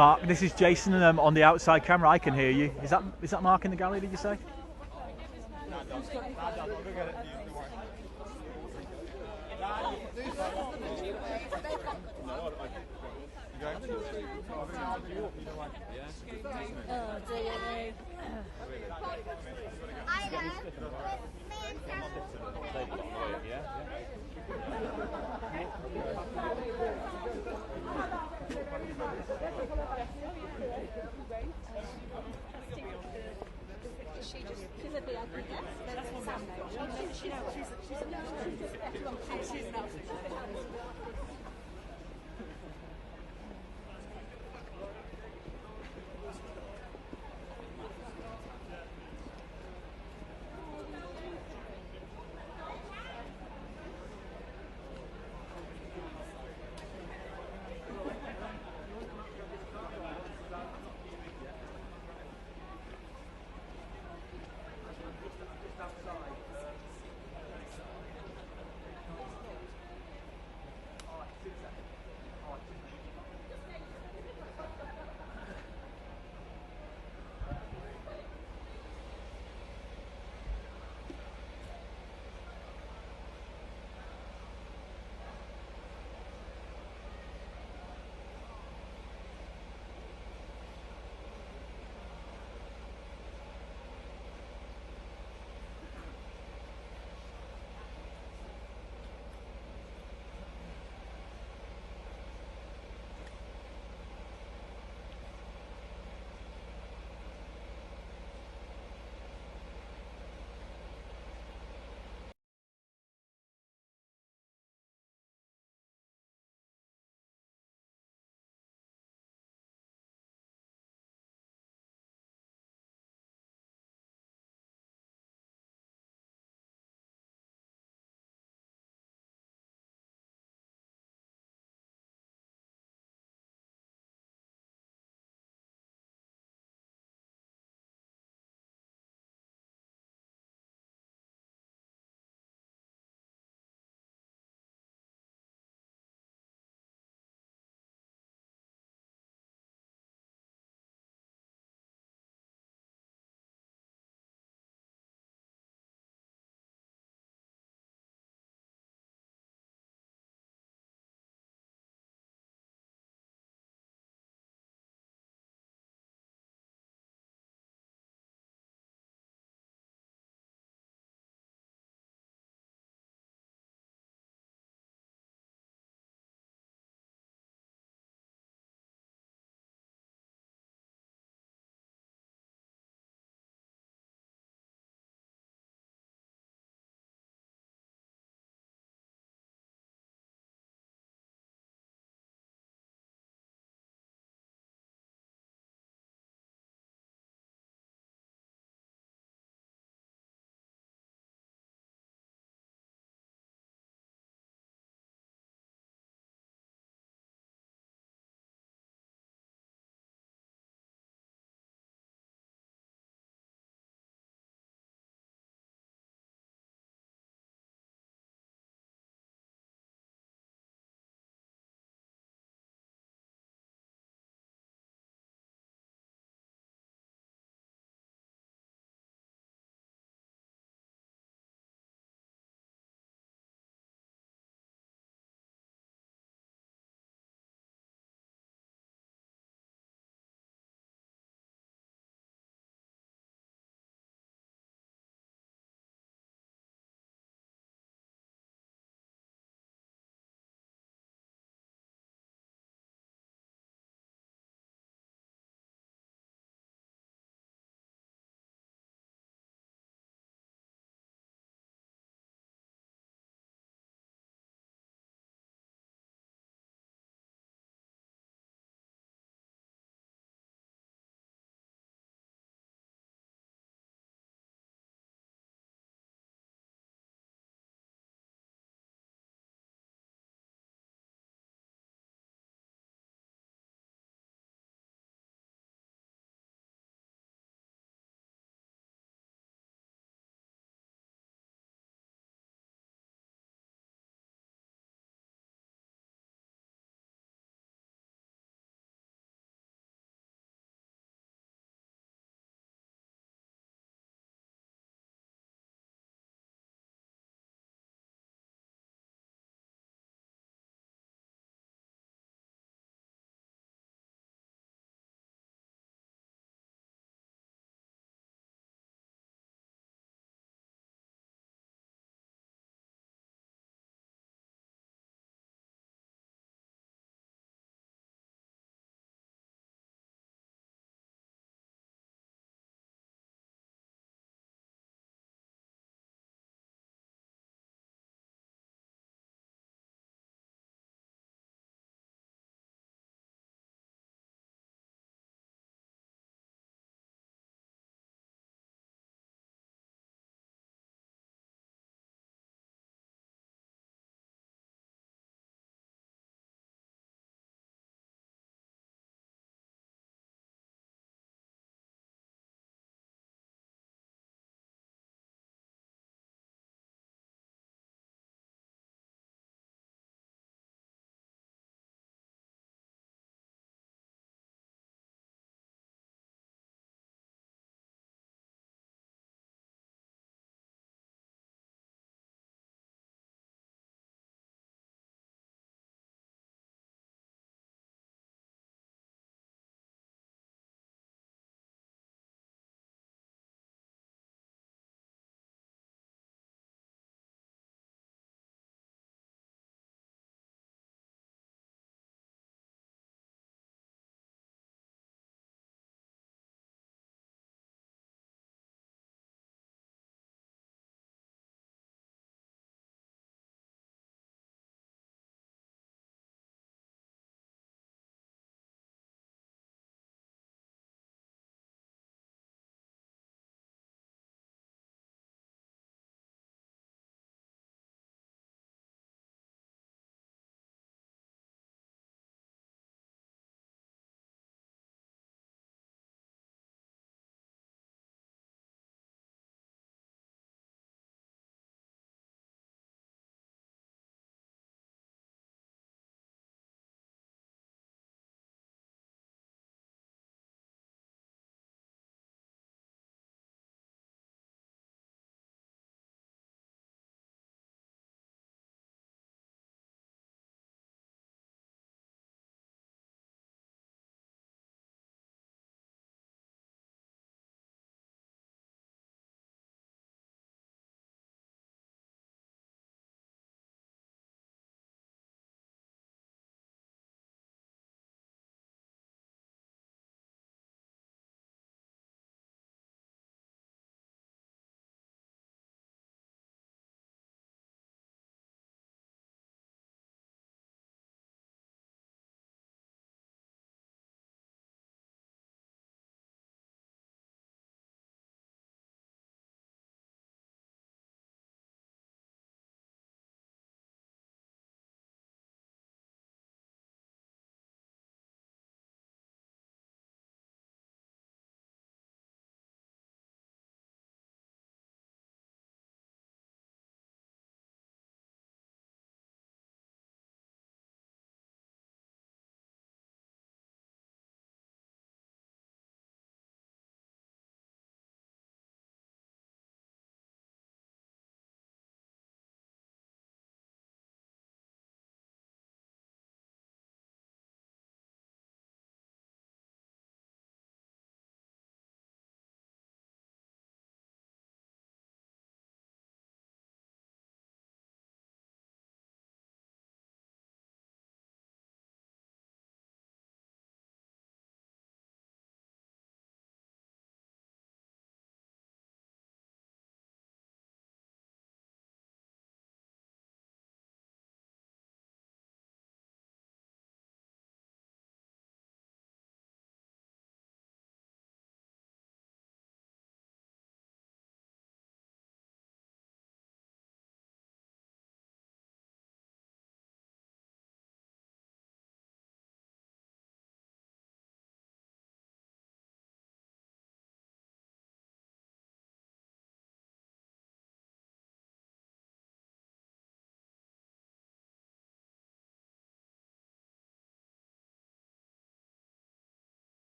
Mark, this is Jason on the outside camera. I can hear you. Is that Mark in the gallery, did you say?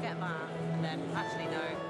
get that, and then actually no.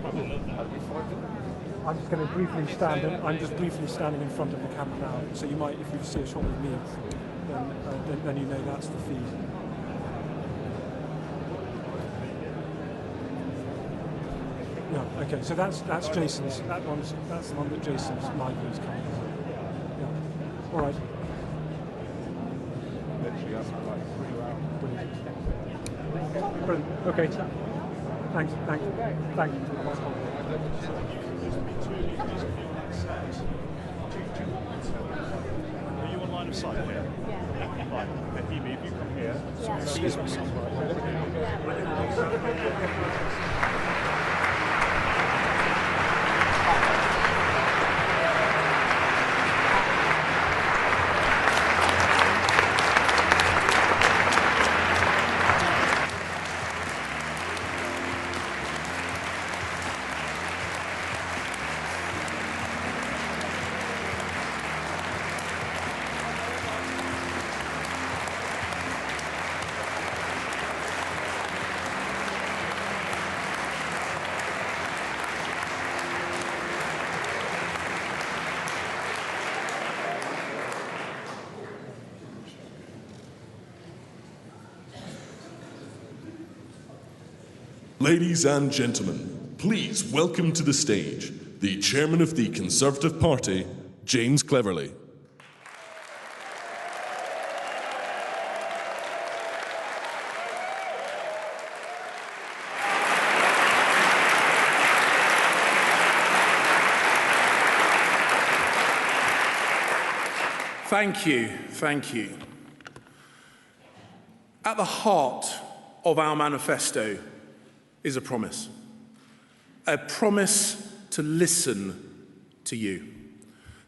I'm just going to briefly stand. I'm just briefly standing in front of the camera now. So you might, if you see a shot of me, then you know that's the feed. Yeah. Okay. So that's Jason's. That's the one that Jason's live is coming from. Yeah. All right. Brilliant. Okay. Thanks. Thank you. Are you on line of sight here? Yeah. Right. Amy, if you come here. Yeah. Excuse me. Ladies and gentlemen, please welcome to the stage the chairman of the Conservative Party, James Cleverly. Thank you. At the heart of our manifesto is a promise to listen to you,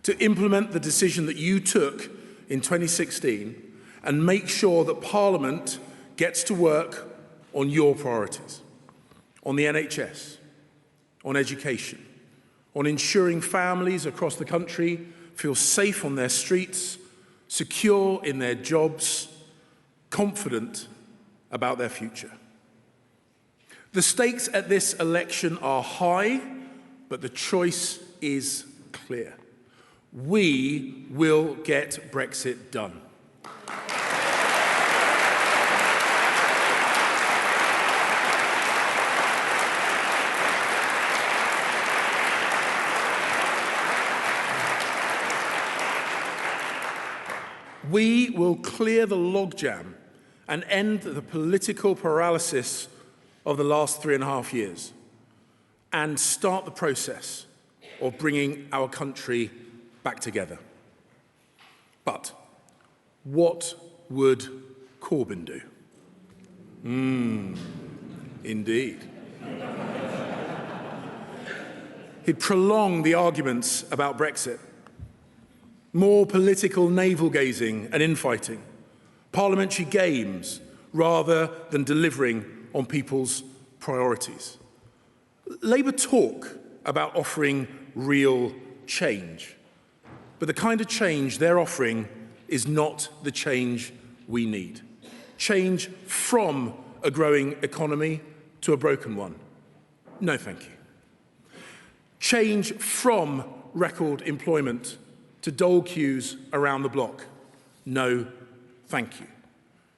to implement the decision that you took in 2016 and make sure that Parliament gets to work on your priorities, on the NHS, on education, on ensuring families across the country feel safe on their streets, secure in their jobs, confident about their future. The stakes at this election are high, but the choice is clear. We will get Brexit done. We will clear the logjam and end the political paralysis of the last 3.5 years and start the process of bringing our country back together. But what would Corbyn do? Indeed. He'd prolong the arguments about Brexit. More political navel-gazing and infighting. Parliamentary games rather than delivering on people's priorities. Labour talk about offering real change, but the kind of change they're offering is not the change we need. Change from a growing economy to a broken one. No, thank you. Change from record employment to dole queues around the block. No, thank you.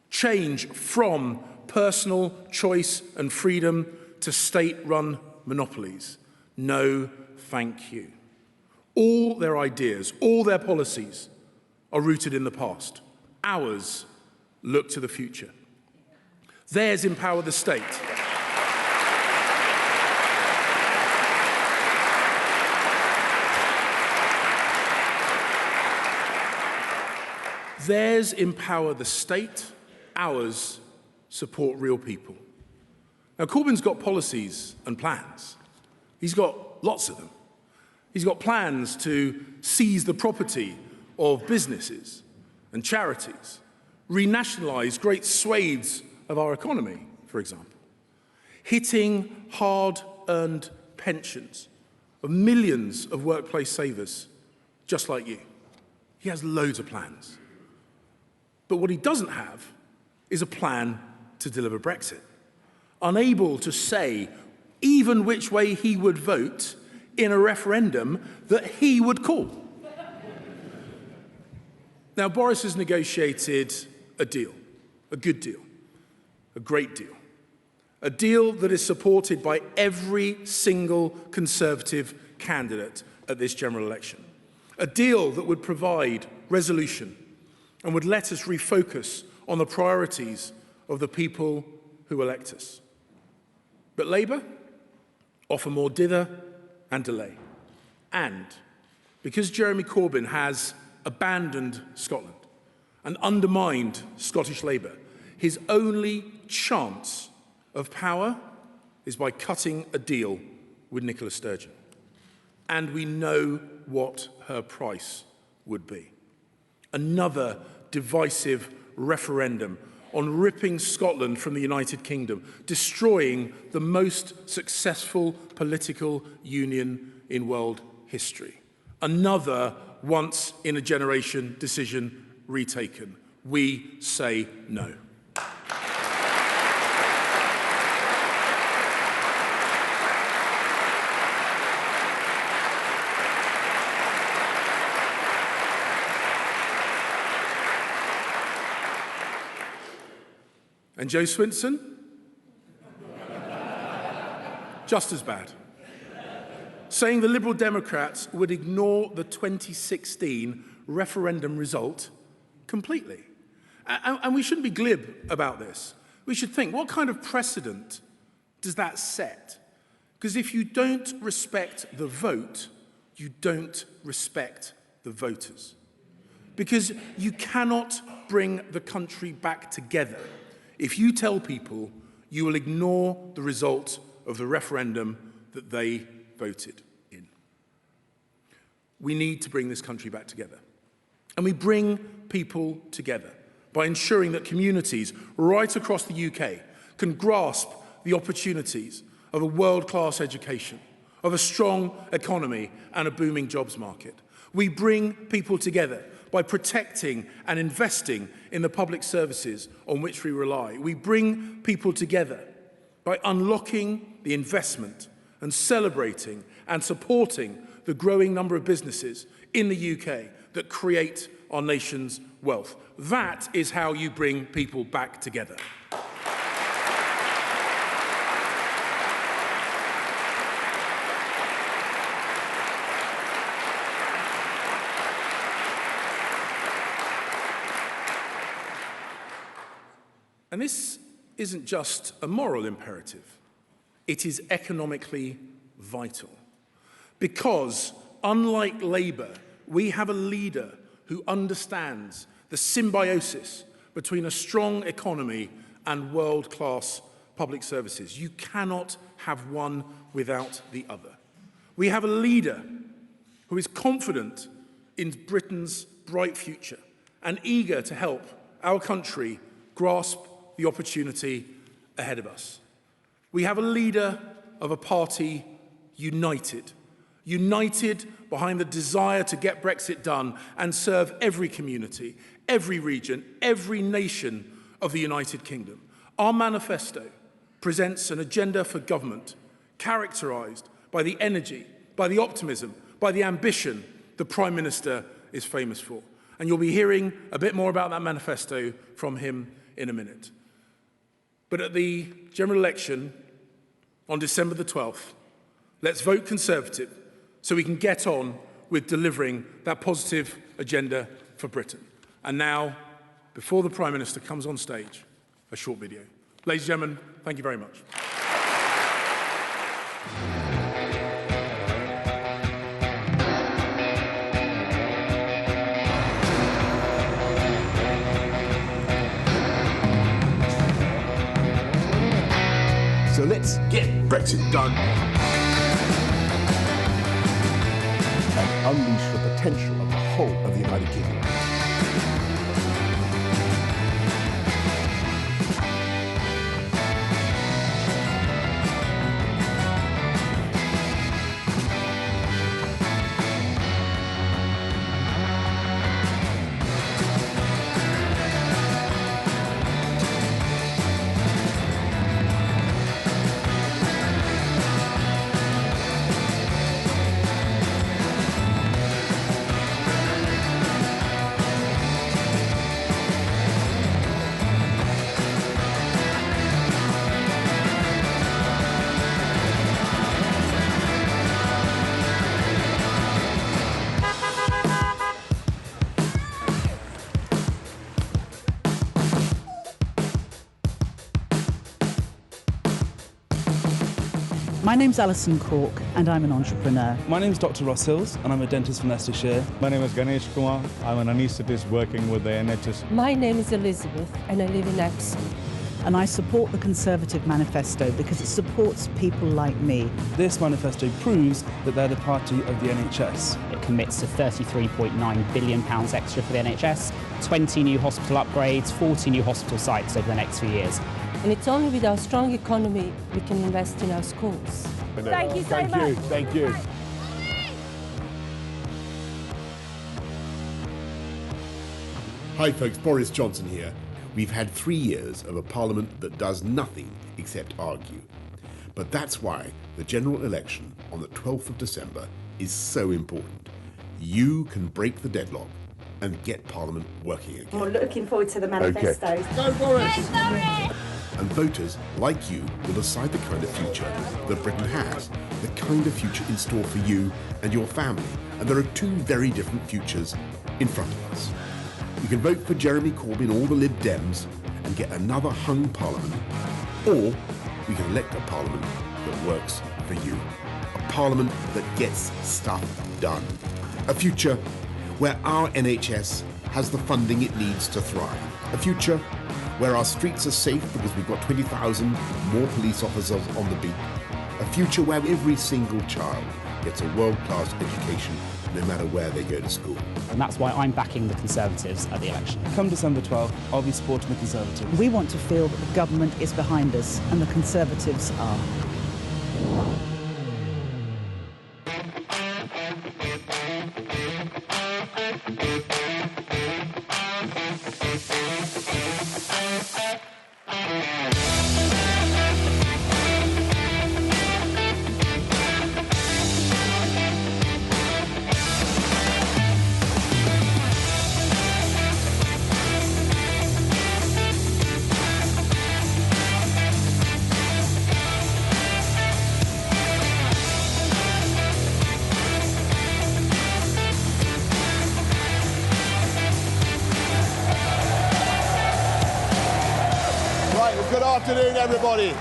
Change from personal choice and freedom to state-run monopolies. No, thank you. All their ideas, all their policies are rooted in the past. Ours look to the future. Theirs empower the state. Theirs empower the state, ours support real people. Now, Corbyn's got policies and plans. He's got lots of them. He's got plans to seize the property of businesses and charities, renationalise great swathes of our economy, for example, hitting hard-earned pensions of millions of workplace savers just like you. He has loads of plans. But what he doesn't have is a plan to deliver Brexit. Unable to say even which way he would vote in a referendum that he would call. Now, Boris has negotiated a deal, a good deal, a great deal, a deal that is supported by every single Conservative candidate at this general election, a deal that would provide resolution and would let us refocus on the priorities of the people who elect us. But Labour offer more dither and delay. And because Jeremy Corbyn has abandoned Scotland and undermined Scottish Labour, his only chance of power is by cutting a deal with Nicola Sturgeon. And we know what her price would be. Another divisive referendum on ripping Scotland from the United Kingdom, destroying the most successful political union in world history. Another once-in-a-generation decision retaken. We say no. And Joe Swinson? Just as bad. Saying the Liberal Democrats would ignore the 2016 referendum result completely. And we shouldn't be glib about this. We should think, what kind of precedent does that set? Because if you don't respect the vote, you don't respect the voters. Because you cannot bring the country back together if you tell people you will ignore the result of the referendum that they voted in. We need to bring this country back together. And we bring people together by ensuring that communities right across the UK can grasp the opportunities of a world-class education, of a strong economy and a booming jobs market. We bring people together by protecting and investing in the public services on which we rely. We bring people together by unlocking the investment and celebrating and supporting the growing number of businesses in the UK that create our nation's wealth. That is how you bring people back together. And this isn't just a moral imperative, it is economically vital. Because, unlike Labour, we have a leader who understands the symbiosis between a strong economy and world-class public services. You cannot have one without the other. We have a leader who is confident in Britain's bright future and eager to help our country grasp the opportunity ahead of us. We have a leader of a party united behind the desire to get Brexit done and serve every community, every region, every nation of the United Kingdom. Our manifesto presents an agenda for government characterised by the energy, by the optimism, by the ambition the Prime Minister is famous for. And you'll be hearing a bit more about that manifesto from him in a minute. But at the general election on December the 12th, let's vote Conservative so we can get on with delivering that positive agenda for Britain. And now, before the Prime Minister comes on stage, a short video. Ladies and gentlemen, thank you very much. So let's get Brexit done and unleash the potential of the whole of the United Kingdom. My name's Alison Cork and I'm an entrepreneur. My name is Dr. Ross Hills and I'm a dentist from Leicestershire. My name is Ganesh Kumar. I'm an anaesthetist working with the NHS. My name is Elizabeth and I live in Epsom. And I support the Conservative manifesto because it supports people like me. This manifesto proves that they're the party of the NHS. It commits to £33.9 billion extra for the NHS, 20 new hospital upgrades, 40 new hospital sites over the next few years. And it's only with our strong economy we can invest in our schools. Thank you so much. Thank you. Hi folks, Boris Johnson here. We've had 3 years of a parliament that does nothing except argue. But that's why the general election on the 12th of December is so important. You can break the deadlock and get parliament working again. We're looking forward to the manifestos. Okay. Go Boris! Go Boris! And voters, like you, will decide the kind of future that Britain has, the kind of future in store for you and your family. And there are two very different futures in front of us. You can vote for Jeremy Corbyn or the Lib Dems and get another hung parliament, or we can elect a parliament that works for you. A parliament that gets stuff done. A future where our NHS has the funding it needs to thrive. A future where our streets are safe because we've got 20,000 more police officers on the beat. A future where every single child gets a world-class education no matter where they go to school. And that's why I'm backing the Conservatives at the election. Come December 12th, I'll be supporting the Conservatives. We want to feel that the government is behind us and the Conservatives are. Good afternoon, everybody.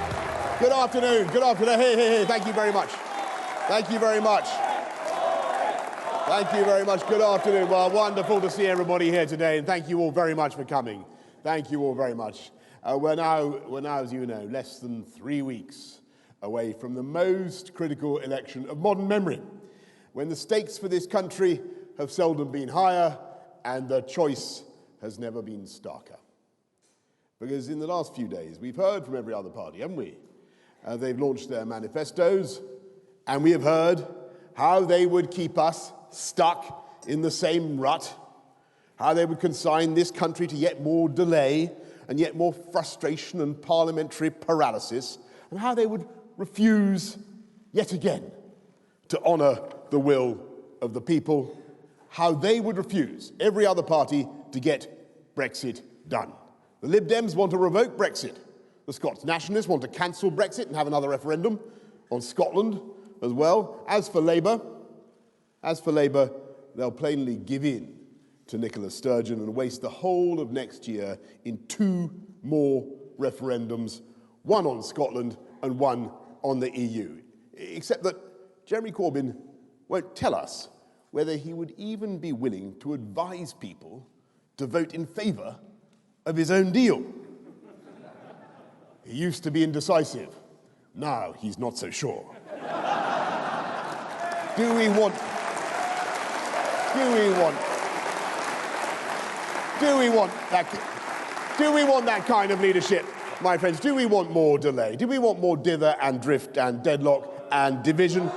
Good afternoon. Good afternoon. Hey. Thank you very much. Thank you very much. Thank you very much. Good afternoon. Well, wonderful to see everybody here today, and thank you all very much for coming. Thank you all very much. We're now, as you know, less than 3 weeks away from the most critical election of modern memory, when the stakes for this country have seldom been higher and the choice has never been starker. Because in the last few days, we've heard from every other party, haven't we? They've launched their manifestos, and we have heard how they would keep us stuck in the same rut, how they would consign this country to yet more delay and yet more frustration and parliamentary paralysis, and how they would refuse yet again to honour the will of the people, how they would refuse, every other party, to get Brexit done. The Lib Dems want to revoke Brexit. The Scots Nationalists want to cancel Brexit and have another referendum on Scotland as well. As for Labour, they'll plainly give in to Nicola Sturgeon and waste the whole of next year in 2 more referendums, one on Scotland and one on the EU. Except that Jeremy Corbyn won't tell us whether he would even be willing to advise people to vote in favour of his own deal. He used to be indecisive. Now he's not so sure. Do we want that kind of leadership, my friends? Do we want more delay? Do we want more dither and drift and deadlock and division?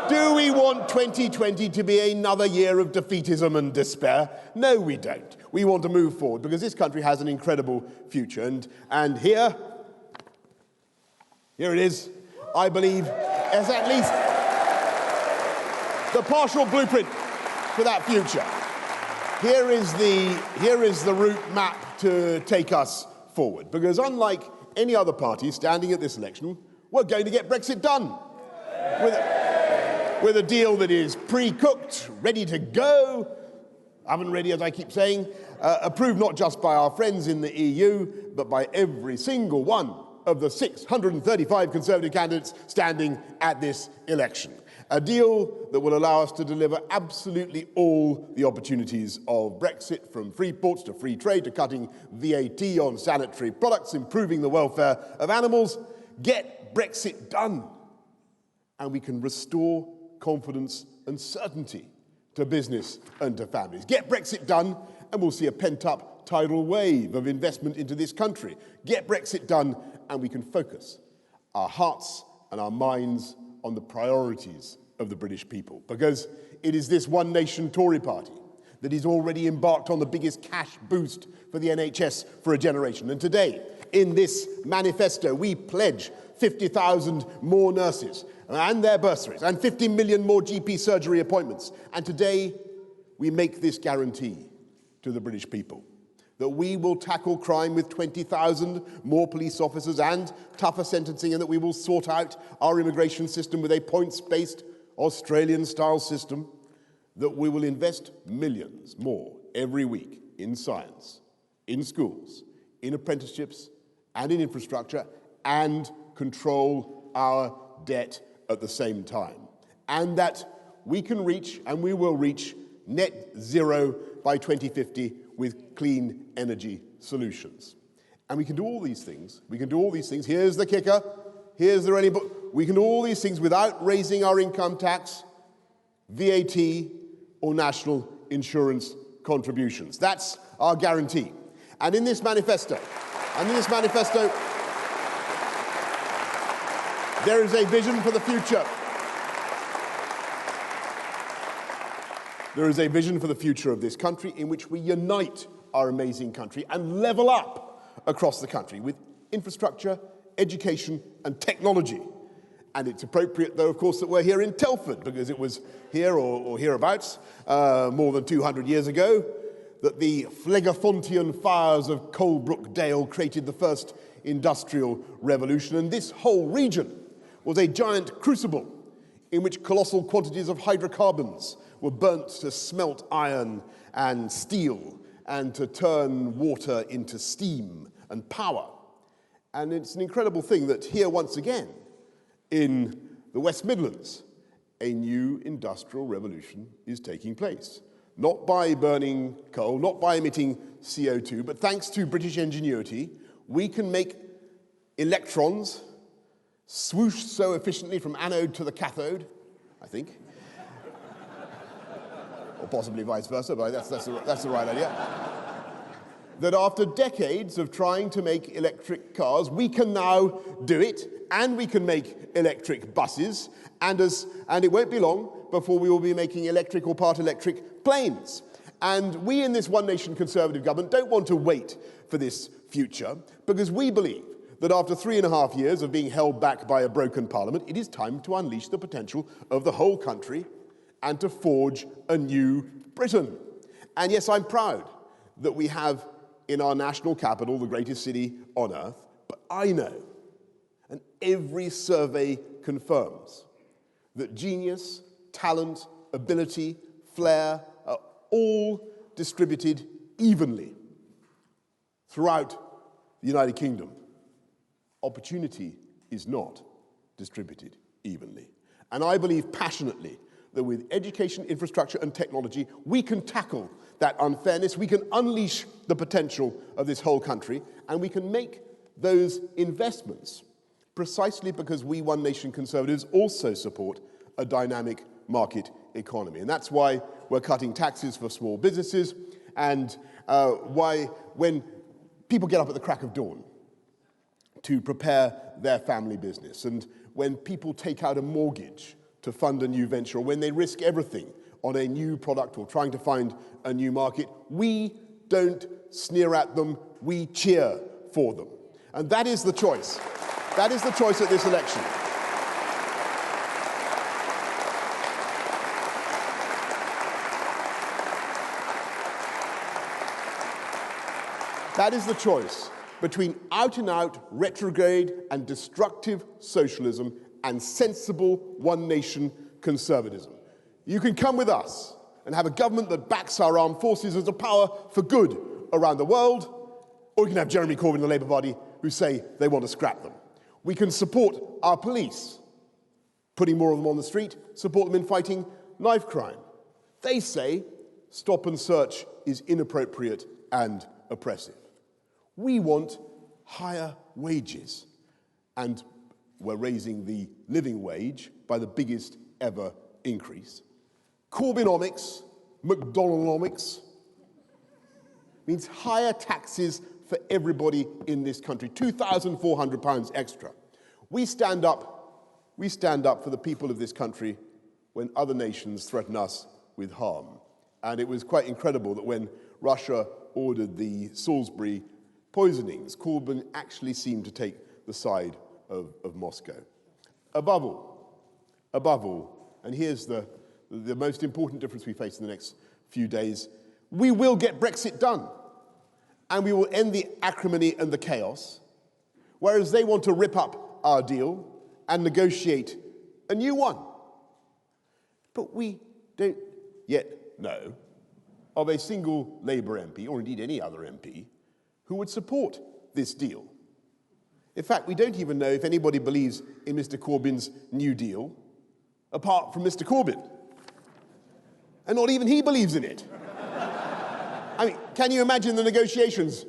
Do we want 2020 to be another year of defeatism and despair? No, we don't. We want to move forward because this country has an incredible future. And here it is, I believe, as at least the partial blueprint for that future. Here is the route map to take us forward. Because unlike any other party standing at this election, we're going to get Brexit done. With a deal that is pre-cooked, ready to go, oven ready, as I keep saying, approved not just by our friends in the EU, but by every single one of the 635 Conservative candidates standing at this election. A deal that will allow us to deliver absolutely all the opportunities of Brexit, from free ports to free trade to cutting VAT on sanitary products, improving the welfare of animals. Get Brexit done, and we can restore confidence and certainty to business and to families. Get Brexit done, and we'll see a pent-up tidal wave of investment into this country. Get Brexit done, and we can focus our hearts and our minds on the priorities of the British people, because it is this one nation Tory party that is already embarked on the biggest cash boost for the NHS for a generation. And today, in this manifesto, we pledge 50,000 more nurses and their bursaries and 50 million more GP surgery appointments. And today, we make this guarantee to the British people that we will tackle crime with 20,000 more police officers and tougher sentencing, and that we will sort out our immigration system with a points-based Australian-style system, that we will invest millions more every week in science, in schools, in apprenticeships, and in infrastructure, and control our debt at the same time. And that we can reach, and we will reach, net zero by 2050 with clean energy solutions. And we can do all these things. We can do all these things. Here's the kicker. Here's the really, we can do all these things without raising our income tax, VAT, or national insurance contributions. That's our guarantee. And in this manifesto, there is a vision for the future. There is a vision for the future of this country in which we unite our amazing country and level up across the country with infrastructure, education, and technology. And it's appropriate, though, of course, that we're here in Telford, because it was here or hereabouts more than 200 years ago that the Phlegmafontein fires of Colebrook Dale created the first industrial revolution. And this whole region was a giant crucible in which colossal quantities of hydrocarbons were burnt to smelt iron and steel and to turn water into steam and power. And it's an incredible thing that here, once again, in the West Midlands, a new industrial revolution is taking place. Not by burning coal, not by emitting CO2, but thanks to British ingenuity, we can make electrons swoosh so efficiently from anode to the cathode, I think, or possibly vice versa, but that's the right idea, that after decades of trying to make electric cars, we can now do it, and we can make electric buses, and it won't be long before we will be making electric or part electric planes. And we in this One Nation Conservative government don't want to wait for this future, because we believe that after 3.5 years of being held back by a broken parliament, it is time to unleash the potential of the whole country and to forge a new Britain. And yes, I'm proud that we have in our national capital the greatest city on earth, but I know, and every survey confirms, that genius, talent, ability, flair are all distributed evenly throughout the United Kingdom. Opportunity is not distributed evenly. And I believe passionately that with education, infrastructure, and technology, we can tackle that unfairness, we can unleash the potential of this whole country, and we can make those investments precisely because we One Nation Conservatives also support a dynamic market economy. And that's why we're cutting taxes for small businesses, and why when people get up at the crack of dawn to prepare their family business, and when people take out a mortgage to fund a new venture, or when they risk everything on a new product or trying to find a new market, we don't sneer at them, we cheer for them. And that is the choice. That is the choice at this election. That is the choice between out-and-out retrograde and destructive socialism and sensible one-nation conservatism. You can come with us and have a government that backs our armed forces as a power for good around the world, or you can have Jeremy Corbyn and the Labour Party who say they want to scrap them. We can support our police, putting more of them on the street, support them in fighting knife crime. They say stop and search is inappropriate and oppressive. We want higher wages, and we're raising the living wage by the biggest ever increase. Corbynomics, McDonaldonomics, means higher taxes for everybody in this country, £2,400 extra. We stand up for the people of this country when other nations threaten us with harm. And it was quite incredible that when Russia ordered the Salisbury poisonings, Corbyn actually seemed to take the side of Moscow. Above all, and here's the most important difference we face in the next few days, we will get Brexit done. And we will end the acrimony and the chaos, whereas they want to rip up our deal and negotiate a new one. But we don't yet know of a single Labour MP, or indeed any other MP, who would support this deal. In fact, we don't even know if anybody believes in Mr. Corbyn's New Deal, apart from Mr. Corbyn. And not even he believes in it. I mean, can you imagine the negotiations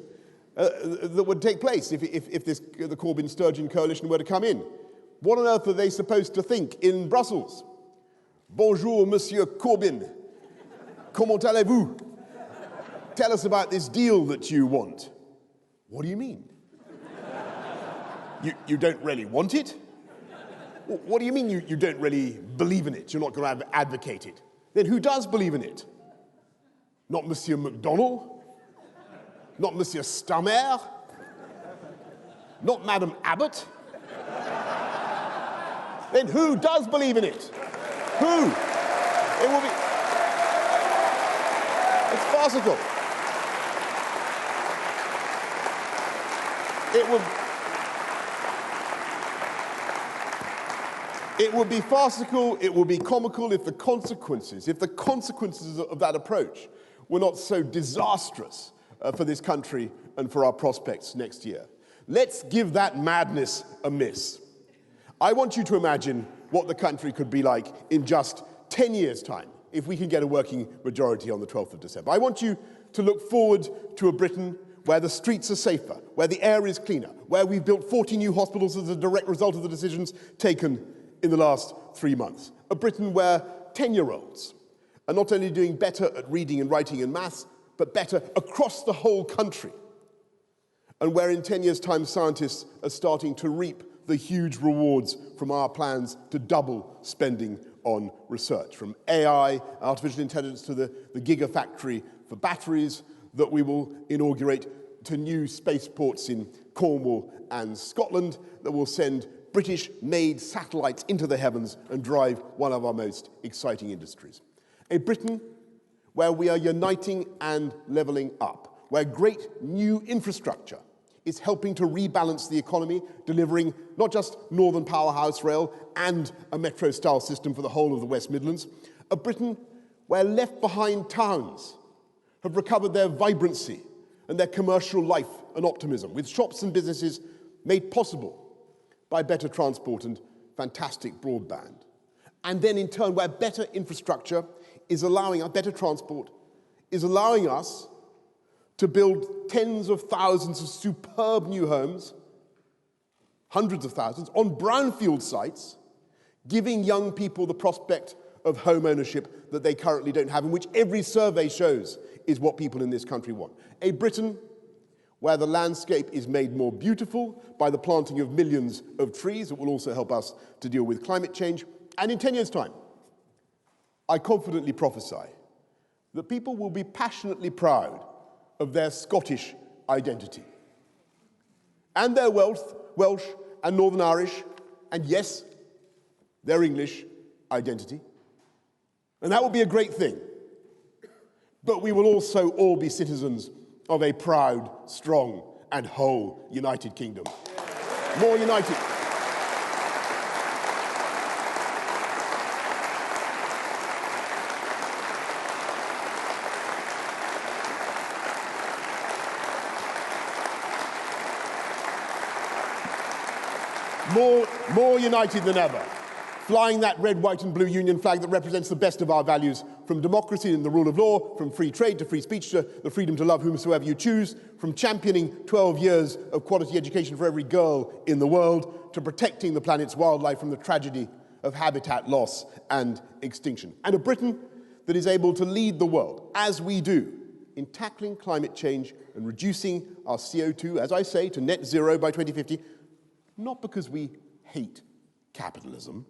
that would take place if the Corbyn-Sturgeon coalition were to come in? What on earth are they supposed to think in Brussels? Bonjour, Monsieur Corbyn. Comment allez-vous? Tell us about this deal that you want. What do you mean? You don't really want it? What do you mean you don't really believe in it? You're not going to advocate it? Then who does believe in it? Not Monsieur MacDonald? Not Monsieur Stammer? Not Madame Abbott? Then who does believe in it? Who? It will be... It's farcical. It would be farcical, it would be comical if the consequences of that approach were not so disastrous for this country and for our prospects next year. Let's give that madness a miss. I want you to imagine what the country could be like in just 10 years' time if we can get a working majority on the 12th of December. I want you to look forward to a Britain where the streets are safer, where the air is cleaner, where we've built 40 new hospitals as a direct result of the decisions taken in the last 3 months. A Britain where 10-year-olds are not only doing better at reading and writing and maths, but better across the whole country. And where in 10 years' time scientists are starting to reap the huge rewards from our plans to double spending on research, from AI, artificial intelligence, to the gigafactory for batteries that we will inaugurate, to new spaceports in Cornwall and Scotland that will send British-made satellites into the heavens and drive one of our most exciting industries. A Britain where we are uniting and levelling up, where great new infrastructure is helping to rebalance the economy, delivering not just Northern Powerhouse Rail and a metro-style system for the whole of the West Midlands. A Britain where left-behind towns have recovered their vibrancy and their commercial life and optimism, with shops and businesses made possible by better transport and fantastic broadband. And then in turn, where better infrastructure is allowing us, better transport is allowing us to build tens of thousands of superb new homes, hundreds of thousands, on brownfield sites, giving young people the prospect of home ownership that they currently don't have, and which every survey shows is what people in this country want. A Britain where the landscape is made more beautiful by the planting of millions of trees that will also help us to deal with climate change. And in 10 years' time, I confidently prophesy that people will be passionately proud of their Scottish identity and their Welsh and Northern Irish, and yes, their English identity. And that will be a great thing. But we will also all be citizens of a proud, strong, and whole United Kingdom. More united. more united than ever, flying that red, white and blue union flag that represents the best of our values, from democracy and the rule of law, from free trade to free speech to the freedom to love whomsoever you choose, from championing 12 years of quality education for every girl in the world, to protecting the planet's wildlife from the tragedy of habitat loss and extinction. And a Britain that is able to lead the world, as we do, in tackling climate change and reducing our CO2, as I say, to net zero by 2050, not because we hate capitalism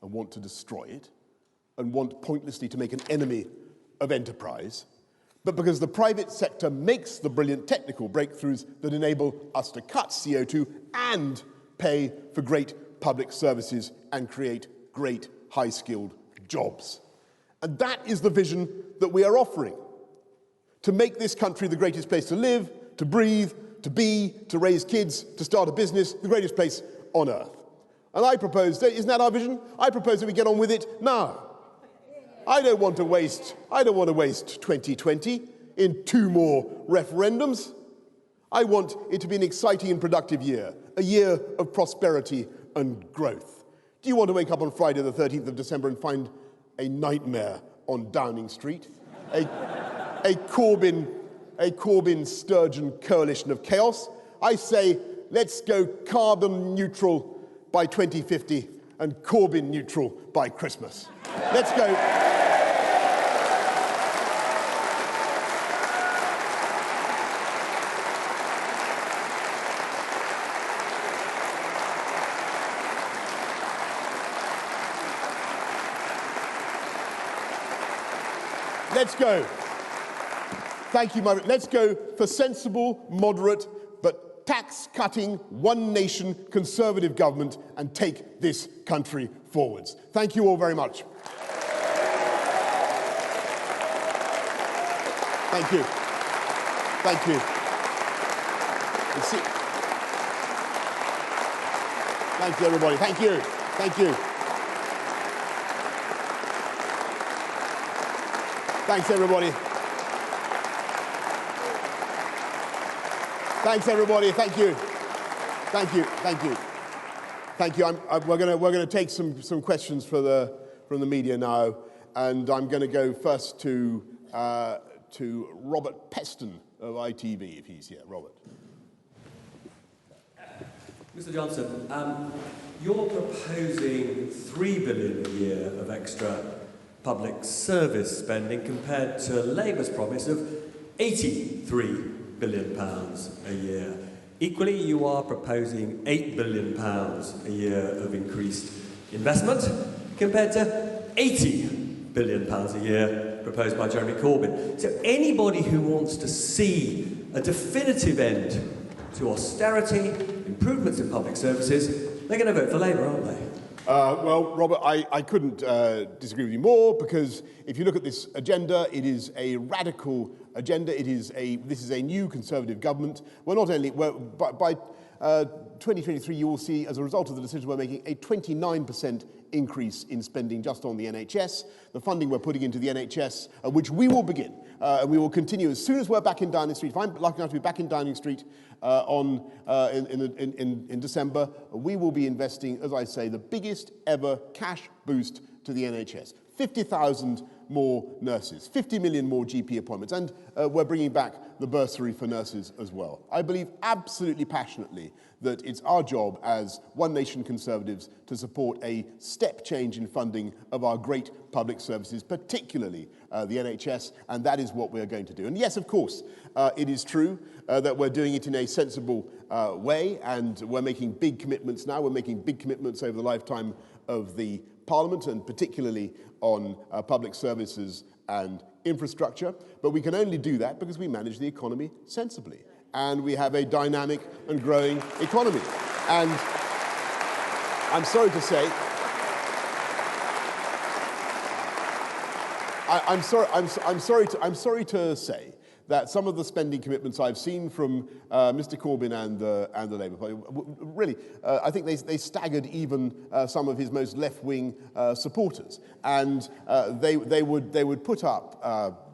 and want to destroy it and want pointlessly to make an enemy of enterprise, but because the private sector makes the brilliant technical breakthroughs that enable us to cut CO2 and pay for great public services and create great high-skilled jobs. And that is the vision that we are offering, to make this country the greatest place to live, to breathe, to be, to raise kids, to start a business, the greatest place on earth. And I propose, isn't that our vision? I propose that we get on with it now. I don't want to waste 2020 in 2 more referendums. I want it to be an exciting and productive year, a year of prosperity and growth. Do you want to wake up on Friday the 13th of December and find a nightmare on Downing Street? A Corbyn-Sturgeon coalition of chaos? I say, let's go carbon neutral by 2050 and Corbyn neutral by Christmas. Let's go. Let's go. Thank you, Margaret. Let's go for sensible, moderate, but tax-cutting, one-nation conservative government and take this country forwards. Thank you all very much. Thank you. Thank you. Thank you, everybody. Thank you. Thank you. Thanks, everybody. Thanks, everybody. Thank you. Thank you. Thank you. Thank you. We're going to take some questions from the media now, and I'm going to go first to Robert Peston of ITV, if he's here. Robert. Mr. Johnson, you're proposing $3 billion a year of extra public service spending compared to Labour's promise of £83 billion a year. Equally, you are proposing £8 billion a year of increased investment compared to £80 billion a year proposed by Jeremy Corbyn. So anybody who wants to see a definitive end to austerity, improvements in public services, they're going to vote for Labour, aren't they? Well, Robert, I couldn't disagree with you more, because if you look at this agenda, it is a radical agenda. This is a new Conservative government. By 2023, you will see, as a result of the decision we're making, a 29% increase in spending just on the NHS. The funding we're putting into the NHS, which we will begin, and we will continue as soon as we're back in Downing Street. If I'm lucky enough to be back in Downing Street in December, we will be investing, as I say, the biggest ever cash boost to the NHS. 50,000 more nurses, 50 million more GP appointments, and we're bringing back the bursary for nurses as well. I believe absolutely passionately that it's our job as One Nation Conservatives to support a step change in funding of our great public services, particularly the NHS, and that is what we're going to do. And yes, of course, it is true that we're doing it in a sensible way, and we're making big commitments now. We're making big commitments over the lifetime of the Parliament, and particularly on public services and infrastructure. But we can only do that because we manage the economy sensibly, and we have a dynamic and growing economy. And I'm sorry to say, I'm sorry to say that some of the spending commitments I've seen from Mr. Corbyn and the Labour Party, really, I think they staggered even some of his most left-wing supporters, and they would put up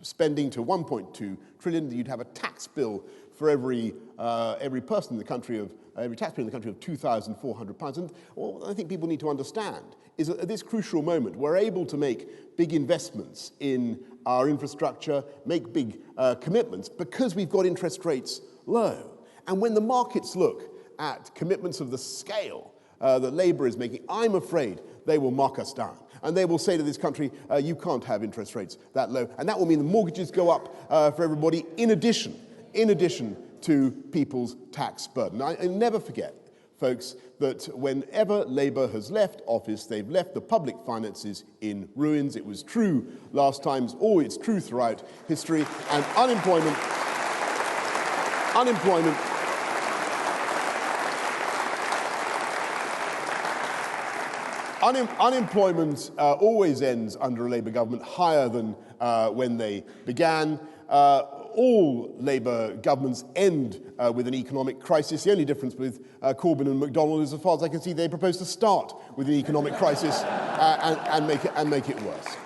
spending to 1.2 trillion. You'd have a tax bill for every every person in the country of, every taxpayer in the country of £2,400. And what I think people need to understand is that at this crucial moment, we're able to make big investments in our infrastructure, make big commitments because we've got interest rates low. And when the markets look at commitments of the scale that Labour is making, I'm afraid they will mark us down. And they will say to this country, you can't have interest rates that low. And that will mean the mortgages go up for everybody in addition to people's tax burden. I never forget, folks, that whenever Labour has left office, they've left the public finances in ruins. It was true last time, it's always true throughout history. And unemployment always ends under a Labour government higher than when they began. All Labour governments end with an economic crisis. The only difference with Corbyn and McDonnell is, as far as I can see, they propose to start with an economic crisis and make it worse.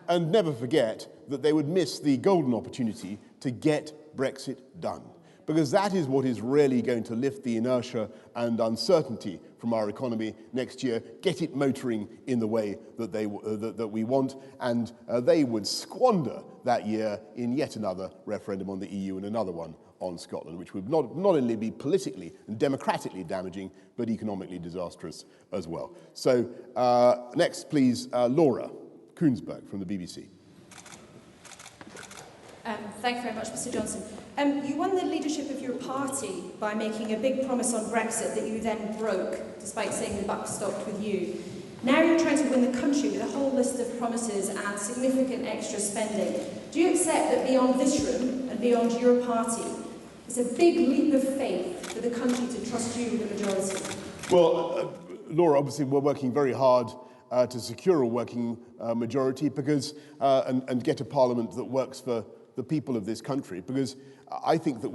And never forget that they would miss the golden opportunity to get Brexit done, because that is what is really going to lift the inertia and uncertainty from our economy next year, get it motoring in the way that that we want, and they would squander that year in yet another referendum on the EU and another one on Scotland, which would not only be politically and democratically damaging, but economically disastrous as well. So next, please, Laura Koonsberg from the BBC. Thank you very much, Mr Johnson. You won the leadership of your party by making a big promise on Brexit that you then broke, despite saying the buck stopped with you. Now you're trying to win the country with a whole list of promises and significant extra spending. Do you accept that beyond this room and beyond your party, it's a big leap of faith for the country to trust you with the majority? Well, Laura, obviously we're working very hard to secure a working majority because and get a parliament that works for the people of this country, because I think that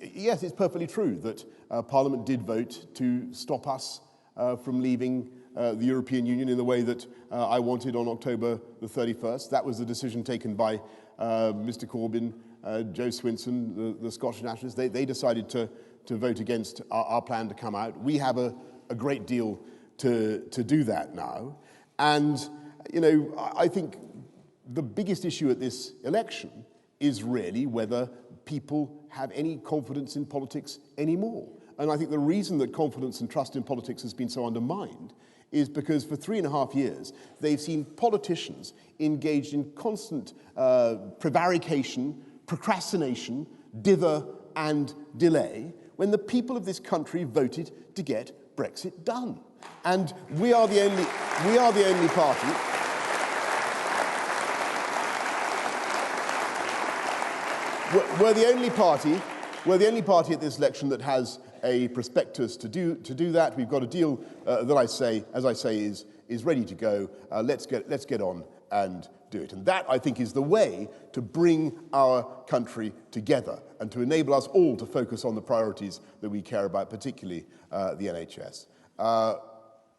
yes, it's perfectly true that Parliament did vote to stop us from leaving the European Union in the way that I wanted on October the 31st. That was the decision taken by Mr Corbyn, Joe Swinson, the Scottish Nationalists. They decided to vote against our plan to come out. We have a great deal to do that now. And, you know, I think the biggest issue at this election is really whether people have any confidence in politics anymore. And I think the reason that confidence and trust in politics has been so undermined is because for 3.5 years, they've seen politicians engaged in constant prevarication, procrastination, dither and delay, when the people of this country voted to get Brexit done. And we are the only party. We're the only party at this election that has a prospectus to do that. We've got a deal that as I say, is ready to go. Let's get on and do it. And that, I think, is the way to bring our country together and to enable us all to focus on the priorities that we care about, particularly the NHS.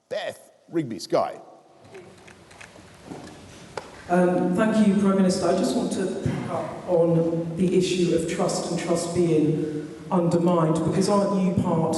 Beth Rigby, Sky. Thank you, Prime Minister. I just want to pick up on the issue of trust and trust being undermined, because aren't you part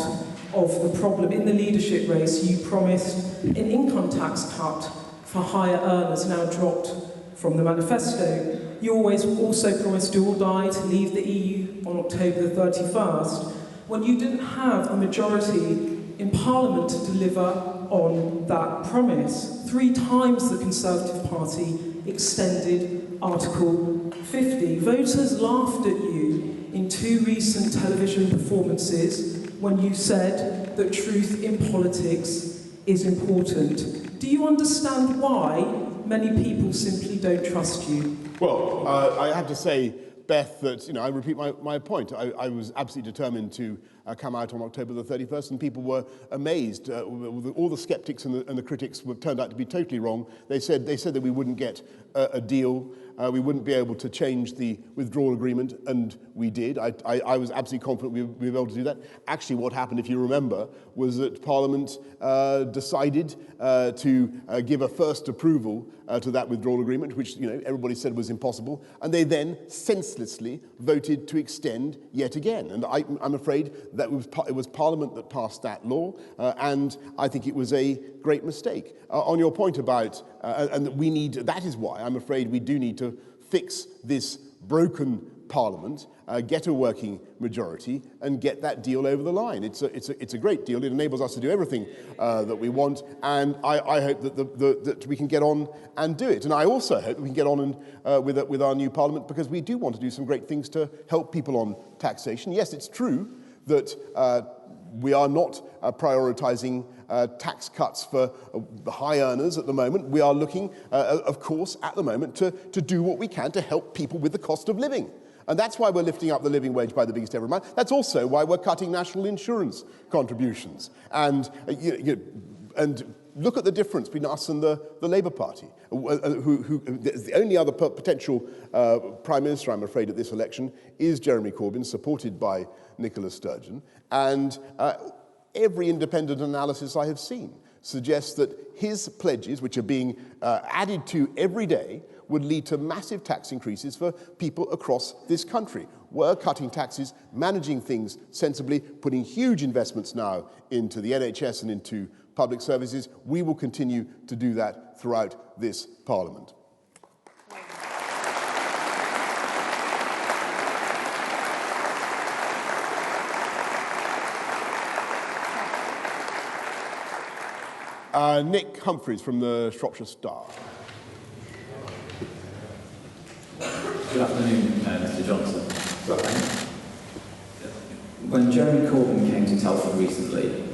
of the problem? In the leadership race, you promised an income tax cut for higher earners, now dropped from the manifesto. You also promised do or die to leave the EU on October the 31st, when you didn't have a majority in Parliament to deliver on that promise. 3 times the Conservative Party extended Article 50. Voters laughed at you in 2 recent television performances when you said that truth in politics is important. Do you understand why many people simply don't trust you? Well, I have to say, Beth, that, I repeat my point. I was absolutely determined to come out on October the 31st, and people were amazed. All the skeptics and the critics turned out to be totally wrong. They said that we wouldn't get a deal. we wouldn't be able to change the withdrawal agreement, and we did. I was absolutely confident we would be able to do that. Actually, what happened, if you remember, was that Parliament decided to give a first approval to that withdrawal agreement, which everybody said was impossible, and they then senselessly voted to extend yet again. And I'm afraid that it was Parliament that passed that law, and I think it was a great mistake. On your point about, and that is why I'm afraid we do need to fix this broken Parliament, get a working majority, and get that deal over the line. It's a great deal. It enables us to do everything that we want, and I hope that we can get on and do it. And I also hope that we can get on and, with our new Parliament, because we do want to do some great things to help people on taxation. Yes, it's true that we are not prioritising tax cuts for the high earners at the moment. We are looking, of course, at the moment to do what we can to help people with the cost of living. And that's why we're lifting up the living wage by the biggest ever amount. That's also why we're cutting national insurance contributions. And, and look at the difference between us and the Labour Party, who the only other potential Prime Minister, I'm afraid, at this election is Jeremy Corbyn, supported by Nicola Sturgeon. And every independent analysis I have seen suggests that his pledges, which are being added to every day, would lead to massive tax increases for people across this country. We're cutting taxes, managing things sensibly, putting huge investments now into the NHS and into public services. We will continue to do that throughout this Parliament. Nick Humphreys from the Shropshire Star. Good afternoon, Mr Johnson. When Jeremy Corbyn came to Telford recently,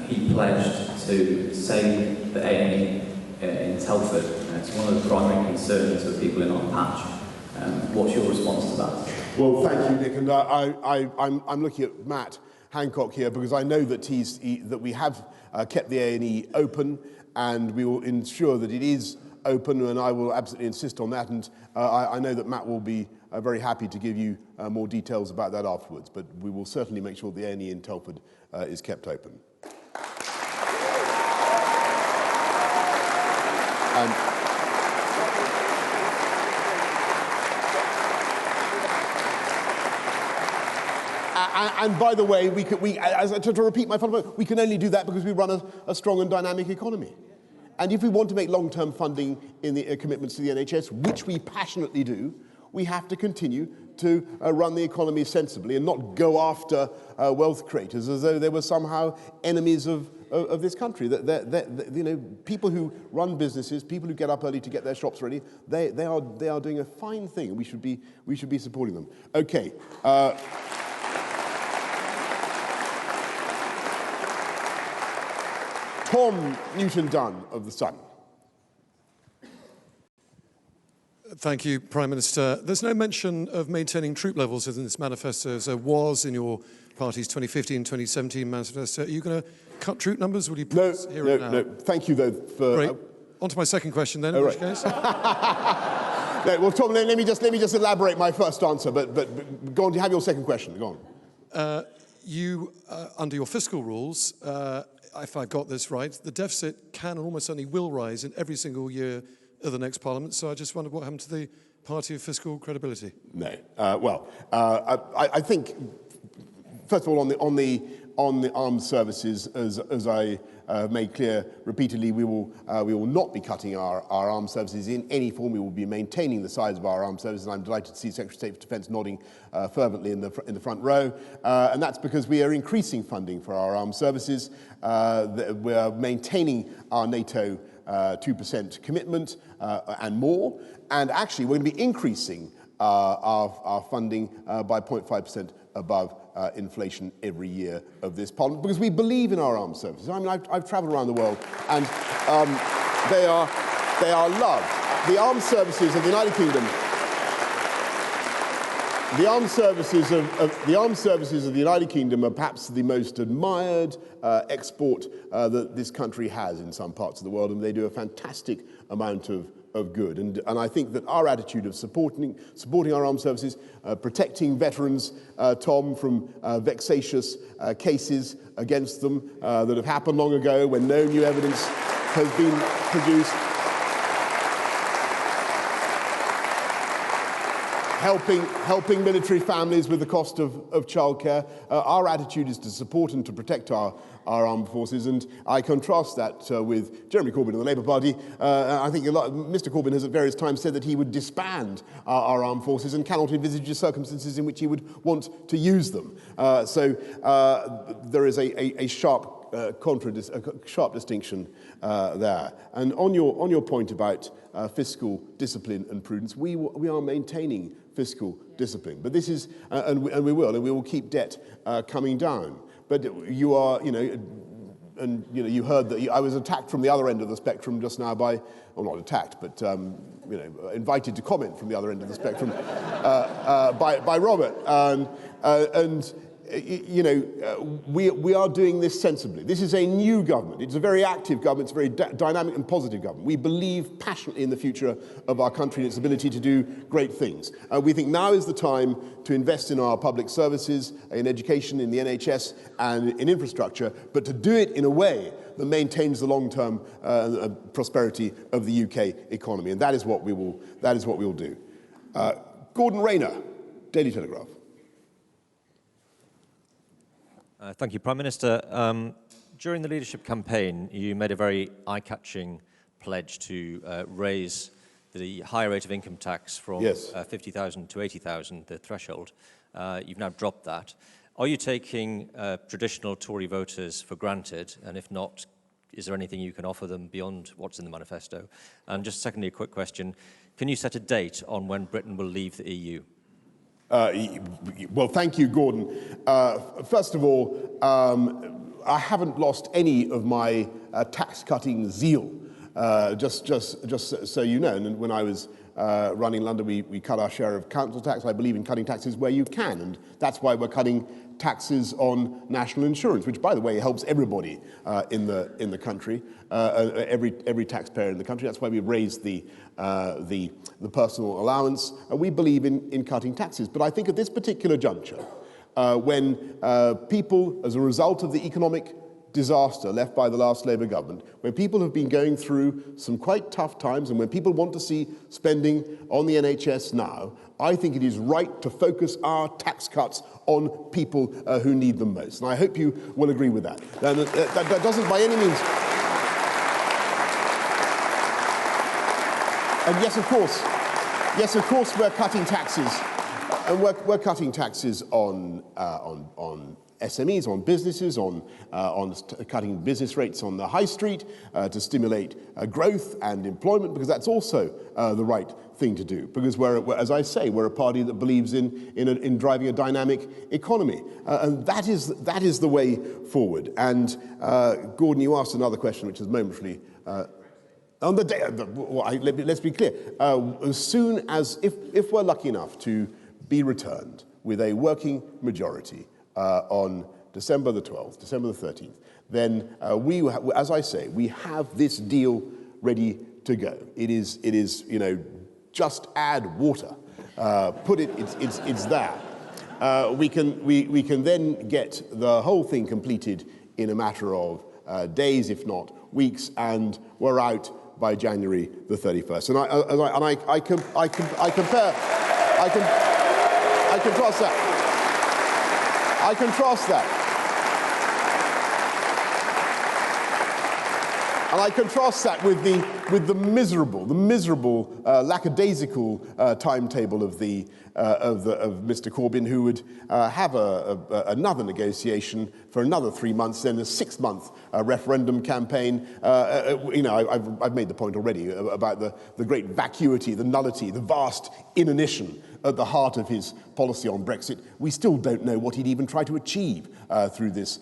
he pledged to save the A&E in Telford. It's one of the primary concerns of people in our patch. What's your response to that? Well, thank you, Nick. And I'm looking at Matt Hancock here because I know that that we have kept the A&E open, and we will ensure that it is open, and I will absolutely insist on that. And I know that Matt will be very happy to give you more details about that afterwards, but we will certainly make sure the A&E in Telford is kept open. And by the way, to repeat my final point, we can only do that because we run a strong and dynamic economy. And if we want to make long-term funding in the commitments to the NHS, which we passionately do, we have to continue to run the economy sensibly and not go after wealth creators as though they were somehow enemies of this country. People who run businesses, people who get up early to get their shops ready, they are doing a fine thing, and we should be supporting them. Okay. Tom Newton-Dunn of The Sun. Thank you, Prime Minister. There's no mention of maintaining troop levels in this manifesto, as there was in your party's 2015-2017 manifesto. Are you going to cut troop numbers? Will you please here and now? No. Thank you, though, for... Right. On to my second question, then, in which case. No, well, Tom, let me just elaborate my first answer, but go on, you have your second question. Go on. Under your fiscal rules, if I've got this right, the deficit can and almost certainly will rise in every single year of the next Parliament. So I just wondered what happened to the party of fiscal credibility. No. I think, first of all, on the armed services, as I made clear repeatedly, we will not be cutting our armed services in any form. We will be maintaining the size of our armed services. And I'm delighted to see Secretary of State for Defence nodding fervently in the front row. And that's because we are increasing funding for our armed services. We are maintaining our NATO 2% commitment and more. And actually, we're going to be increasing our funding by 0.5% above inflation every year of this Parliament, because we believe in our armed services. I mean, I've travelled around the world, and they are loved. The armed services of the United Kingdom. The armed services of the United Kingdom are perhaps the most admired export that this country has in some parts of the world, and they do a fantastic amount of good. And I think that our attitude of supporting our armed services, protecting veterans, Tom, from vexatious cases against them that have happened long ago when no new evidence has been produced, helping military families with the cost of childcare. Our attitude is to support and to protect our armed forces, and I contrast that with Jeremy Corbyn and the Labour Party. I think Mr Corbyn has at various times said that he would disband our armed forces and cannot envisage the circumstances in which he would want to use them. So there is a sharp distinction there. And on your point about fiscal discipline and prudence, we are maintaining fiscal discipline. But this is, and we will keep debt coming down. But you are, and you heard that I was attacked from the other end of the spectrum just now by, well, not attacked, but invited to comment from the other end of the spectrum by Robert. We are doing this sensibly. This is a new government. It's a very active government. It's a very dynamic and positive government. We believe passionately in the future of our country and its ability to do great things. We think now is the time to invest in our public services, in education, in the NHS, and in infrastructure, but to do it in a way that maintains the long-term prosperity of the UK economy, and that is what we will do. Gordon Rayner, Daily Telegraph. Thank you, Prime Minister. During the leadership campaign, you made a very eye-catching pledge to raise the higher rate of income tax from 50,000 to 80,000, the threshold. You've now dropped that. Are you taking traditional Tory voters for granted? And if not, is there anything you can offer them beyond what's in the manifesto? And just secondly, a quick question. Can you set a date on when Britain will leave the EU? Well, thank you, Gordon. First of all, I haven't lost any of my tax-cutting zeal. Just so you know, and when I was running London, we cut our share of council tax. I believe in cutting taxes where you can, and that's why we're cutting taxes on national insurance, which, by the way, helps everybody in the country, every taxpayer in the country. That's why we raised the personal allowance. We believe in cutting taxes, but I think at this particular juncture, when people, as a result of the economic disaster left by the last Labour government, when people have been going through some quite tough times and when people want to see spending on the NHS now, I think it is right to focus our tax cuts on people who need them most. And I hope you will agree with that. That doesn't by any means... And yes, of course, we're cutting taxes. And we're cutting taxes on SMEs, on businesses, on cutting business rates on the high street to stimulate growth and employment, because that's also the right thing to do. Because as I say, we're a party that believes in driving a dynamic economy, and that is the way forward. And Gordon, you asked another question, which is momentarily. On the day, let's be clear. As soon as, if we're lucky enough to be returned with a working majority on December the 12th, December the 13th, then as I say, we have this deal ready to go. It is, just add water, put it. It's there. We can then get the whole thing completed in a matter of days, if not weeks, and we're out by January the 31st. And I compare. I contrast that. And I contrast that with the miserable, lackadaisical timetable of Mr. Corbyn, who would have another negotiation for another 3 months, then a 6-month referendum campaign. I've made the point already about the great vacuity, the nullity, the vast inanition at the heart of his policy on Brexit. We still don't know what he'd even try to achieve through this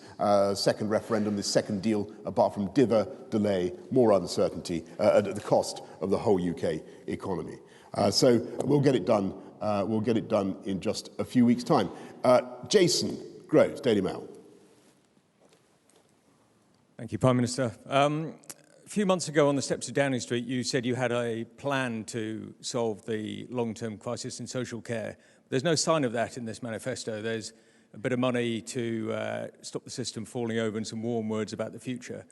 second referendum, this second deal, apart from dither, delay, more uncertainty at the cost of the whole UK economy. So we'll get it done. We'll get it done in just a few weeks' time. Jason Groves, Daily Mail. Thank you, Prime Minister. few months ago on the steps of Downing Street, you said you had a plan to solve the long-term crisis in social care. There's no sign of that in this manifesto. There's a bit of money to stop the system falling over and some warm words about the future.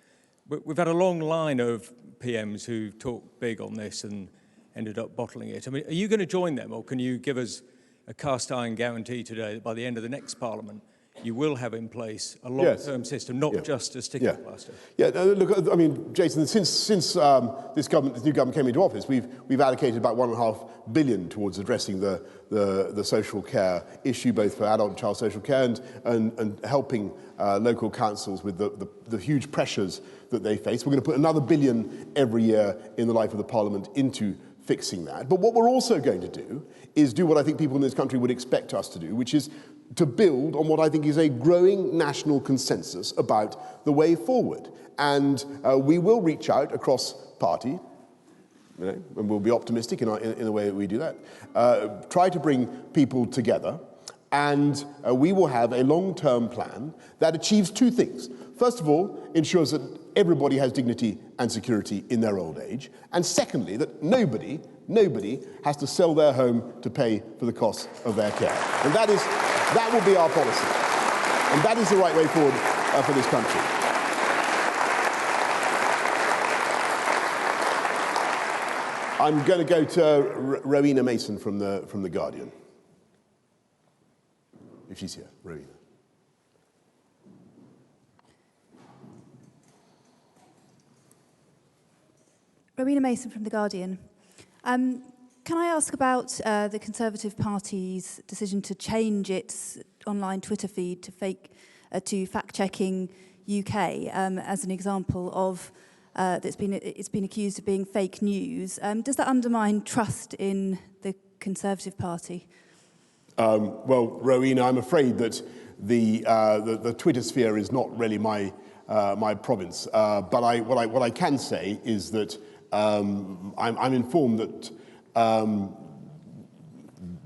But we've had a long line of PMs who talked big on this and ended up bottling it. I mean, are you going to join them, or can you give us a cast-iron guarantee today that by the end of the next Parliament, you will have in place a long-term system, not just a sticker plaster? Look, I mean, Jason, since this new government came into office, we've allocated about $1.5 billion towards addressing the social care issue, both for adult and child social care, and helping local councils with the huge pressures that they face. We're going to put another $1 billion every year in the life of the Parliament into fixing that. But what we're also going to do is do what I think people in this country would expect us to do, which is to build on what I think is a growing national consensus about the way forward. And we will reach out across party, and we'll be optimistic in the way that we do that, try to bring people together, and we will have a long-term plan that achieves two things. First of all, ensures that everybody has dignity and security in their old age, and secondly, that nobody has to sell their home to pay for the cost of their care. And that will be our policy. And that is the right way forward for this country. I'm going to go to Rowena Mason from the Guardian. If she's here, Rowena. Rowena Mason from The Guardian. Can I ask about the Conservative Party's decision to change its online Twitter feed to fact-checking UK as an example of it's been accused of being fake news? Does that undermine trust in the Conservative Party? Well, Rowena, I'm afraid that the Twitter sphere is not really my province. But what I can say is that I'm informed that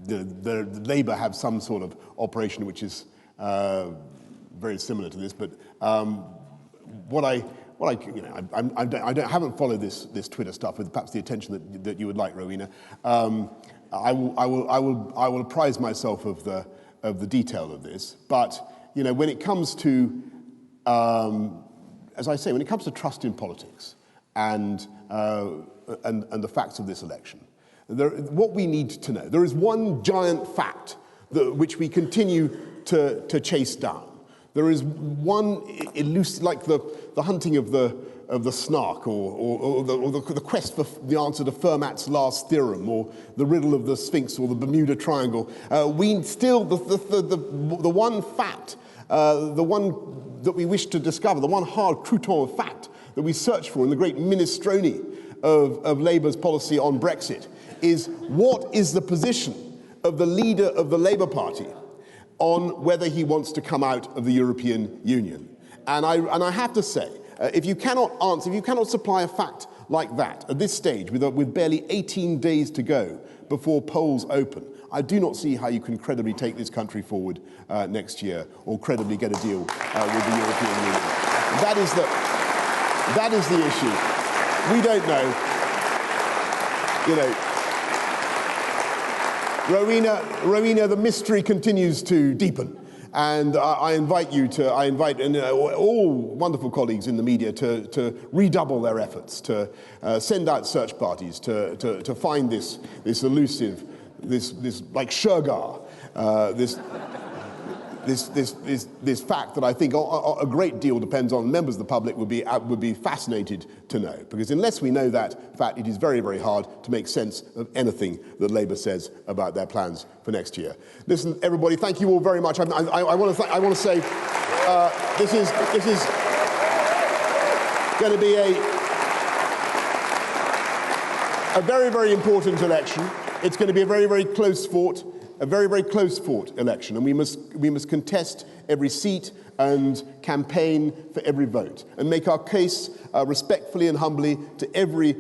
the Labour have some sort of operation which is very similar to this. But I haven't followed this Twitter stuff with perhaps the attention that you would like, Rowena. I will apprise myself of the detail of this. But when it comes to, as I say, when it comes to trust in politics and the facts of this election, what we need to know, there is one giant fact which we continue to chase down. There is one elusive, like the hunting of the snark, or the quest for the answer to Fermat's last theorem, or the riddle of the Sphinx, or the Bermuda Triangle. We still, the one fact, the one that we wish to discover, the one hard crouton of fact that we search for in the great minestrone of Labour's policy on Brexit, is what is the position of the leader of the Labour Party on whether he wants to come out of the European Union. And I have to say, if you cannot answer, if you cannot supply a fact like that at this stage, with barely 18 days to go before polls open, I do not see how you can credibly take this country forward next year, or credibly get a deal with the European Union. That is the issue. We don't know. Rowena, the mystery continues to deepen. And I invite all wonderful colleagues in the media to redouble their efforts, to send out search parties, to find this elusive, this like Shergar, this fact that I think a great deal depends on. Members of the public would be fascinated to know, because unless we know that fact, it is very, very hard to make sense of anything that Labour says about their plans for next year. Listen, everybody, thank you all very much. I want to say this is going to be a very, very important election. It's going to be a very, very close fought. A very, very close fought election, and we must contest every seat and campaign for every vote, and make our case respectfully and humbly to every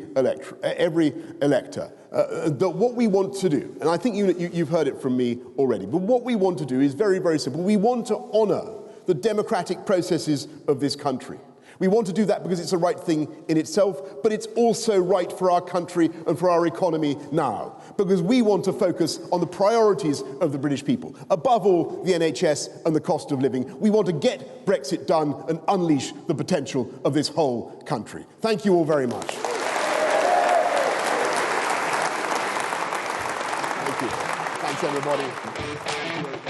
elector. What we want to do, and I think you've heard it from me already, but what we want to do is very, very simple. We want to honour the democratic processes of this country. We want to do that because it's the right thing in itself, but it's also right for our country and for our economy now, because we want to focus on the priorities of the British people. Above all, the NHS and the cost of living. We want to get Brexit done and unleash the potential of this whole country. Thank you all very much. Thank you. Thanks, everybody.